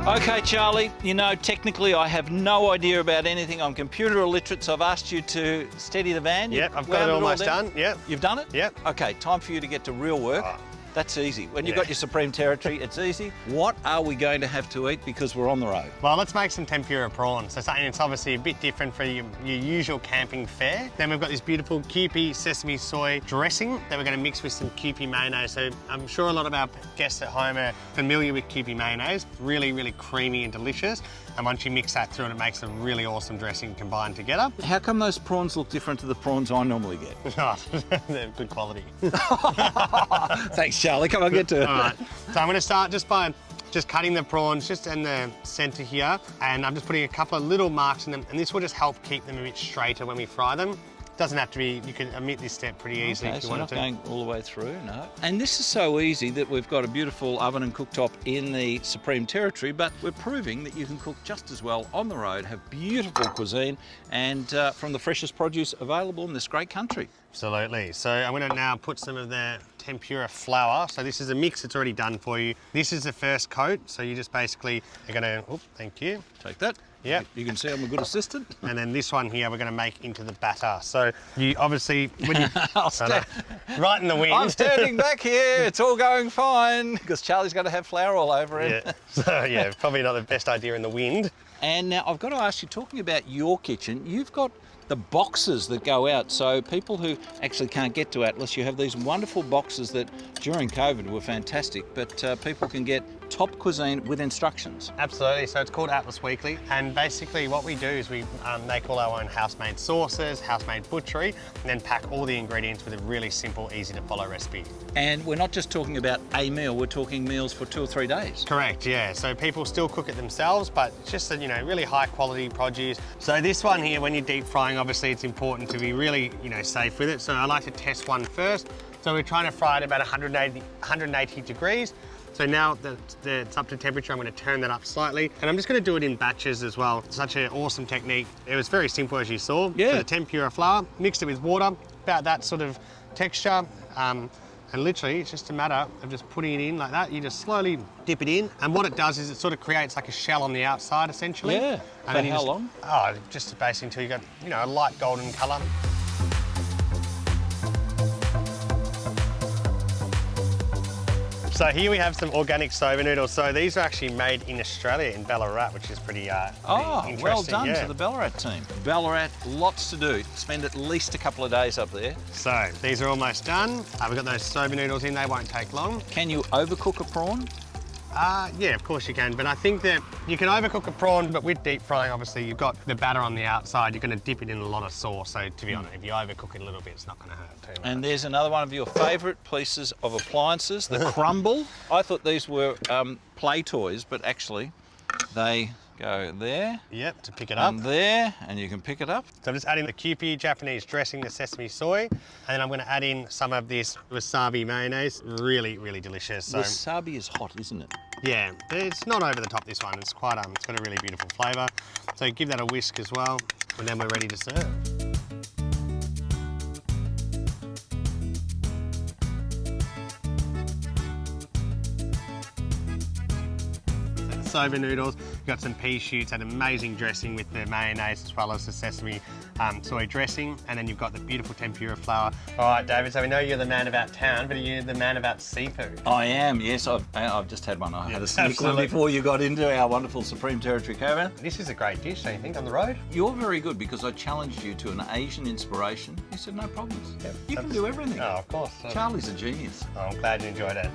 Okay, Charlie, you know, technically I have no idea about anything. I'm computer illiterate, so I've asked you to steady the van. Yep, I've got it almost done. Yep. You've done it? Yep. Okay, time for you to get to real work. Oh. That's easy. When you've got your supreme territory, it's easy. What are we going to have to eat because we're on the road? Well, let's make some tempura prawns. So something that's obviously a bit different for your usual camping fare. Then we've got this beautiful kewpie sesame soy dressing that we're going to mix with some kewpie mayonnaise. So I'm sure a lot of our guests at home are familiar with kewpie mayonnaise. Really, really creamy and delicious. And once you mix that through, it makes a really awesome dressing combined together. How come those prawns look different to the prawns I normally get? They're good quality. Thanks, Charlie. Come on, get to it. All right. So I'm going to start just by cutting the prawns just in the centre here, and I'm just putting a couple of little marks in them, and this will just help keep them a bit straighter when we fry them. Doesn't have to be, you can omit this step pretty easily if you want to. Okay, so not going all the way through, no. And this is so easy that we've got a beautiful oven and cooktop in the Supreme Territory, but we're proving that you can cook just as well on the road, have beautiful cuisine, and from the freshest produce available in this great country. Absolutely. So I'm going to now put some of the tempura flour. So this is a mix that's already done for you. This is the first coat, so you just basically are going to, thank you. Take that. Yep. You can see I'm a good assistant. And then this one here we're going to make into the batter. So you obviously, when you... right in the wind. I'm standing back here, it's all going fine, because Charlie's going to have flour all over him. Yeah. So yeah, probably not the best idea in the wind. And now I've got to ask you, talking about your kitchen, you've got the boxes that go out, so people who actually can't get to Atlas, you have these wonderful boxes that during COVID were fantastic, but people can get top cuisine with instructions. Absolutely, so it's called Atlas Weekly, and basically what we do is we make all our own house-made sauces, house-made butchery, and then pack all the ingredients with a really simple, easy to follow recipe. And we're not just talking about a meal, we're talking meals for 2 or 3 days. Correct, yeah, so people still cook it themselves, but it's just a, really high quality produce. So this one here, when you're deep frying, obviously it's important to be really, safe with it. So I like to test one first. So we're trying to fry it about 180 degrees. So now that it's up to temperature, I'm going to turn that up slightly. And I'm just going to do it in batches as well. It's such an awesome technique. It was very simple, as you saw. Yeah. So the tempura flour, mixed it with water, about that sort of texture. And literally, it's just a matter of just putting it in like that. You just slowly dip it in. And what it does is it sort of creates like a shell on the outside, essentially. Yeah. And For how long? Oh, just basically until you got, a light golden colour. So here we have some organic soba noodles. So these are actually made in Australia, in Ballarat, which is pretty interesting. Well done to the Ballarat team. Ballarat, lots to do. Spend at least a couple of days up there. So these are almost done. We've got those soba noodles in, they won't take long. Can you overcook a prawn? Yeah, of course you can, but I think that you can overcook a prawn, but with deep frying, obviously, you've got the batter on the outside, you're going to dip it in a lot of sauce, so to be honest, if you overcook it a little bit, it's not going to hurt too much. And there's another one of your favourite pieces of appliances, the crumble. I thought these were play toys, but actually they go there. Yep, to pick it up. And there, and you can pick it up. So I'm just adding the kewpie Japanese dressing, the sesame soy, and then I'm going to add in some of this wasabi mayonnaise. Really, really delicious. So, wasabi is hot, isn't it? Yeah, it's not over the top, this one. It's quite, it's got a really beautiful flavour. So give that a whisk as well, and then we're ready to serve. Soba noodles, you've got some pea shoots, an amazing dressing with the mayonnaise as well as the sesame soy dressing, and then you've got the beautiful tempura flour. All right, David, so we know you're the man about town, but are you the man about seafood? I am, yes. I've just had one. I had a sneak one before you got into our wonderful Supreme Territory caravan. This is a great dish, don't you think, on the road? You're very good, because I challenged you to an Asian inspiration. You said no problems. Yep, you can do everything. Oh, of course. Charlie's a genius. Oh, I'm glad you enjoyed it.